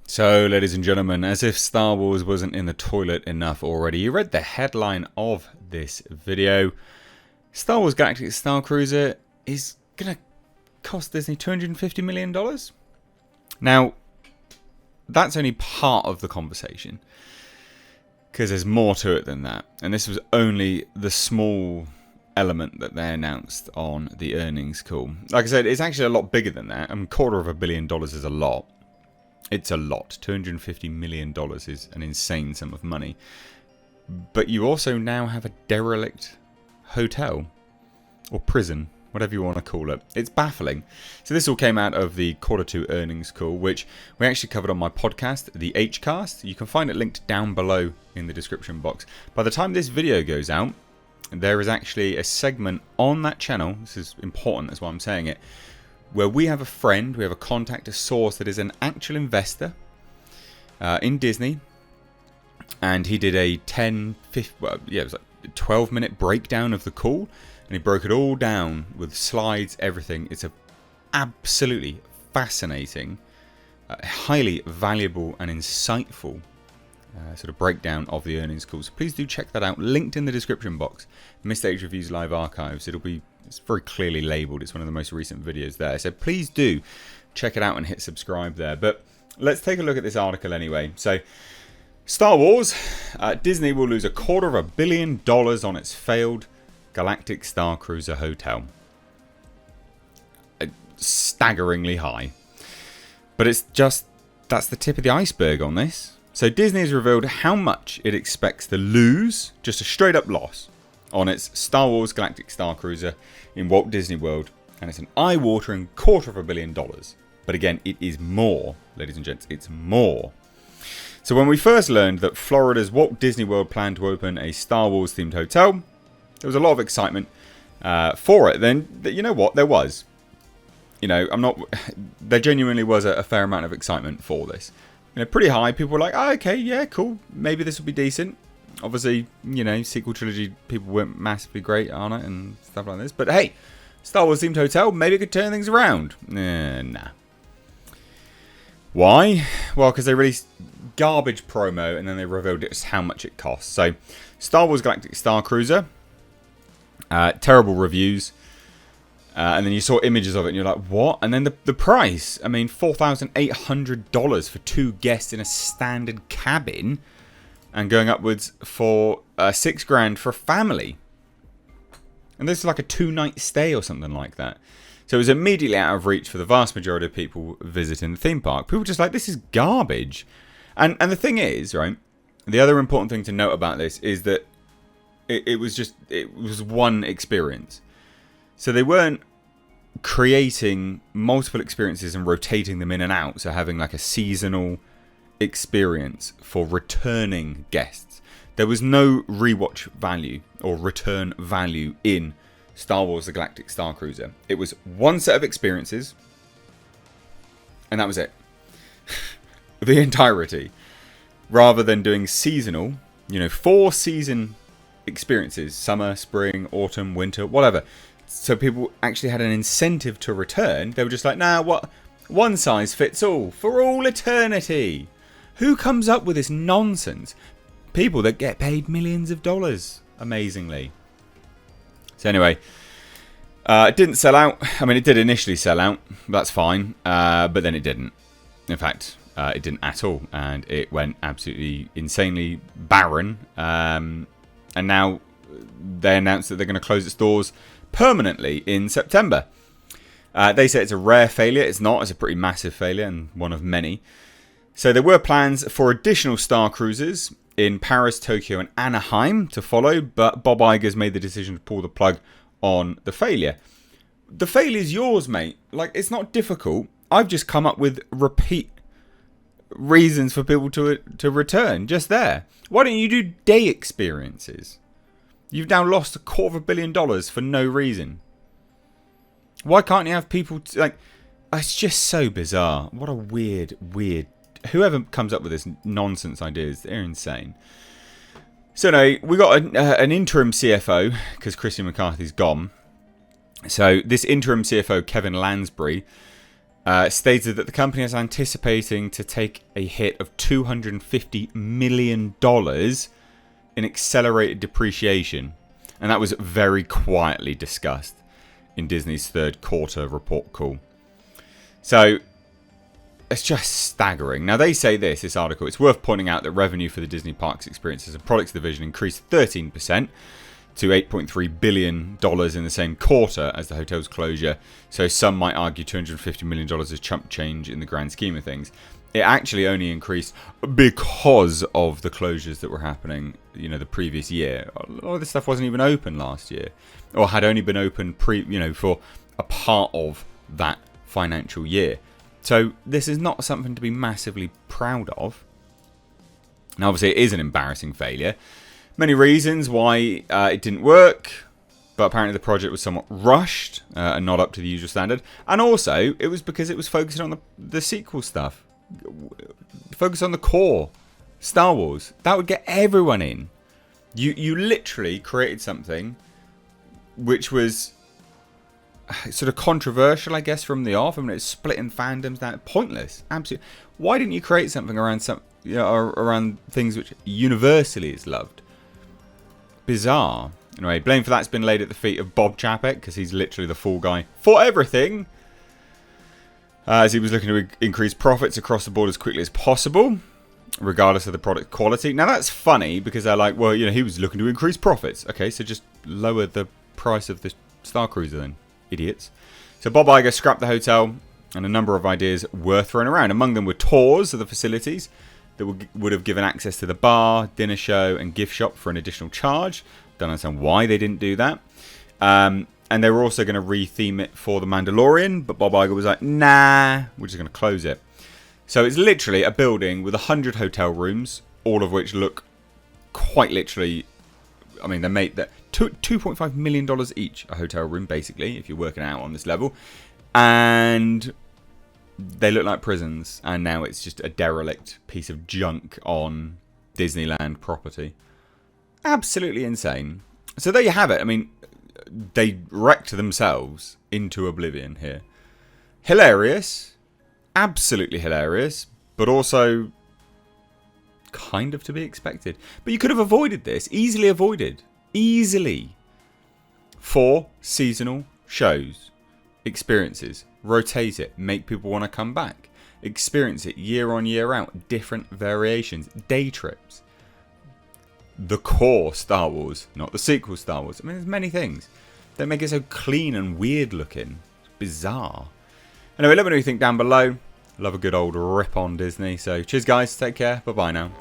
So, ladies and gentlemen, as if Star Wars wasn't in the toilet enough already, you read the headline of this video. Star Wars Galactic Star Cruiser is going to cost Disney $250 million. Now, that's only part of the conversation, because there's more to it than that. And this was only the small element that they announced on the earnings call. Like I said, it's actually a lot bigger than that. $250 million is a lot. It's a lot. $250 million is an insane sum of money. But you also now have a derelict hotel or prison, whatever you want to call it. It's baffling. So this all came out of the Q2 earnings call, which we actually covered on my podcast, the Hcast. You can find it linked down below in the description box. By the time this video goes out, there is actually a segment on that channel. This is important, that's why I'm saying it, where we have a friend, we have a contact, a source that is an actual investor in Disney, and he did a 12-minute breakdown of the call, and he broke it all down with slides, everything. It's a absolutely fascinating, highly valuable and insightful sort of breakdown of the earnings call. So please do check that out. Linked in the description box. Mistakes Reviews Live Archives. It's very clearly labelled. It's one of the most recent videos there. So please do check it out and hit subscribe there. But let's take a look at this article anyway. So, Star Wars. Disney will lose $250 million on its failed Galactic Star Cruiser hotel. Staggeringly high. But it's just, that's the tip of the iceberg on this. So Disney has revealed how much it expects to lose, just a straight up loss, on its Star Wars Galactic Star Cruiser in Walt Disney World, and it's an eye-watering $250 million. But again, it is more, ladies and gents, it's more. So when we first learned that Florida's Walt Disney World planned to open a Star Wars themed hotel, there was a lot of excitement for it. Then, you know what, there was. There genuinely was a fair amount of excitement for this. Pretty high. People were like, oh, okay, yeah, cool. Maybe this will be decent. Obviously, sequel trilogy people weren't massively great on it and stuff like this. But hey, Star Wars themed hotel, maybe it could turn things around. Nah. Why? Well, because they released garbage promo and then they revealed just how much it costs. So, Star Wars Galactic Star Cruiser, terrible reviews. And then you saw images of it and you're like, what? And then the price. I mean, $4,800 for 2 guests in a standard cabin. And going upwards for $6,000 for a family. And this is like a 2-night stay or something like that. So it was immediately out of reach for the vast majority of people visiting the theme park. People were just like, this is garbage. And the thing is, right, the other important thing to note about this is that it was one experience. So they weren't creating multiple experiences and rotating them in and out. So having like a seasonal experience for returning guests. There was no rewatch value or return value in Star Wars The Galactic Star Cruiser. It was one set of experiences and that was it. The entirety. Rather than doing seasonal, 4 season experiences, summer, spring, autumn, winter, whatever. So people actually had an incentive to return. They were just like, nah, what? One size fits all for all eternity. Who comes up with this nonsense? People that get paid millions of dollars, amazingly. So anyway, it didn't sell out. I mean, it did initially sell out. That's fine. But then it didn't. In fact, it didn't at all. And it went absolutely insanely barren. And now they announced that they're going to close its doors permanently in September. They say it's a rare failure. It's not. It's a pretty massive failure and one of many. So there were plans for additional Star Cruisers in Paris, Tokyo and Anaheim to follow, but Bob Iger's made the decision to pull the plug on the failure. The failure's yours, mate. Like, it's not difficult. I've just come up with repeat reasons for people to return. Just there. Why don't you do day experiences? You've now lost $250 million for no reason. Why can't you have people it's just so bizarre. What a weird. Whoever comes up with this nonsense ideas, they're insane. So no, we got an interim CFO because Christian McCarthy's gone. So this interim CFO, Kevin Lansbury, stated that the company is anticipating to take a hit of $250 million in accelerated depreciation. And that was very quietly discussed in Disney's third quarter report call. So it's just staggering. Now they say this article, it's worth pointing out that revenue for the Disney Parks Experiences and Products division increased 13% to $8.3 billion in the same quarter as the hotel's closure. So some might argue $250 million is chump change in the grand scheme of things. It actually only increased because of the closures that were happening, the previous year. A lot of this stuff wasn't even open last year, or had only been open for a part of that financial year. So this is not something to be massively proud of. Now, obviously, it is an embarrassing failure. Many reasons why it didn't work, but apparently the project was somewhat rushed and not up to the usual standard. And also, it was because it was focusing on the sequel stuff. Focus on the core Star Wars. That would get everyone in. You literally created something which was sort of controversial, I guess, from the off. I mean, it's splitting fandoms down. Pointless. Absolutely. Why didn't you create something around around things which universally is loved? Bizarre. Anyway, blame for that's been laid at the feet of Bob Chapek, because he's literally the fall guy for everything. As he was looking to increase profits across the board as quickly as possible, regardless of the product quality. Now that's funny, because they're like, well, he was looking to increase profits. Okay, so just lower the price of the Star Cruiser then, idiots. So Bob Iger scrapped the hotel, and a number of ideas were thrown around. Among them were tours of the facilities that would have given access to the bar, dinner show, and gift shop for an additional charge. Don't understand why they didn't do that. And they were also going to retheme it for The Mandalorian, but Bob Iger was like, nah, we're just going to close it. So it's literally a building with 100 hotel rooms, all of which look quite literally, I mean, they made that $2.5 million each, a hotel room, basically, if you're working out on this level. And they look like prisons, and now it's just a derelict piece of junk on Disneyland property. Absolutely insane. So there you have it. I mean, they wrecked themselves into oblivion here. Hilarious. Absolutely hilarious. But also kind of to be expected. But you could have avoided this. Easily avoided. Easily. 4 seasonal shows. Experiences. Rotate it. Make people want to come back. Experience it year on, year out. Different variations. Day trips. The core Star Wars, not the sequel Star Wars. I mean, there's many things that make it so clean and weird looking. It's bizarre. Anyway, let me know what you think down below. Love a good old rip on Disney. So cheers guys, take care, bye bye now.